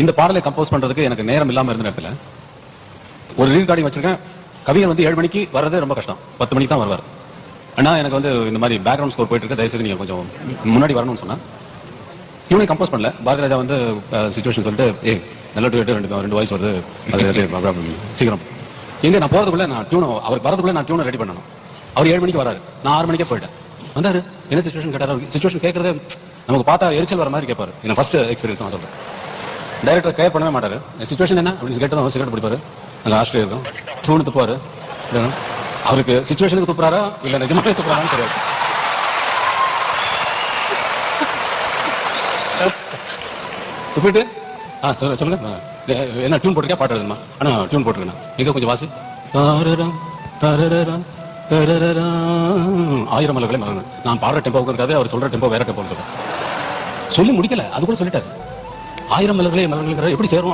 இந்த பாடலை கம்போஸ் பண்றதுக்கு எனக்கு நேரம் இல்லாம இருந்த நேரத்துல ஒரு ரீகார்டிங் வச்சிருக்கேன். கவிஞர் வந்து 7 மணிக்கு வர்றது ரொம்ப கஷ்டம், 10 மணிக்கு தான் வருவார். ஆனா எனக்கு வந்து இந்த மாதிரி பேக்ரவுண்ட் ஸ்கோர் போயிட்டு இருக்க, தயவுசெய்து நீங்க கொஞ்சம் முன்னாடி வரணும்னு சொன்னா இவனை கம்போஸ் பண்ணல. பாரதிராஜா வந்து சிச்சுவேஷன் சொல்லிட்டு நல்ல டூ ரெண்டு வாய்ஸ் வருது, அது சீக்கிரம் எங்க நான் போறதுக்குள்ள நான் டியூன், அவர் வரதுக்குள்ள நான் டியூனை ரெடி பண்ணணும். அவர் 7 மணிக்கு வராரு, நான் 6 மணிக்கே போயிட்டேன். வந்தாரு, என்ன சிச்சுவேஷன் கேட்டாரு. சிச்சுவேஷன் கேட்கறதே நமக்கு பார்த்தா எரிச்சல் வர மாதிரி கேட்பாரு. என்ன ஃபர்ஸ்ட் எக்ஸ்பீரியன்ஸ் நான் சொல்றேன். டைரக்டர் கேர் பண்ணவே மாட்டாரு. சிச்சுவேஷன் என்ன அப்படின்னு கேட்டு சிகரெட் பிடிப்பாரு, அங்க ஆஸ்ட்ரே இருக்கும், டியூன் துப்பாரு. அவருக்கு சிச்சுவேஷனுக்கு துப்புறாரா இல்ல நிஜமாவே துப்புறாரான்னு தெரியாது. துப்பிட்டு சொல்லுங்க என்ன டியூன் போட்டிருக்கா, பாட்டு எழுதுமா? ஆனா டியூன் போட்டிருக்கேன், எங்க கொஞ்சம் வாசி. 1000 மலர்களே மலர்கள். நான் பாடுற டெம்போவுக்கு இருக்காது, அவர் சொல்ற டெம்போ வேற டெம்போன்னு சொல்றேன். சொல்லி முடிக்கல, அது கூட சொல்லிட்டாரு. 1000 மலர்களே மலர்கள் எப்படி சேரும்?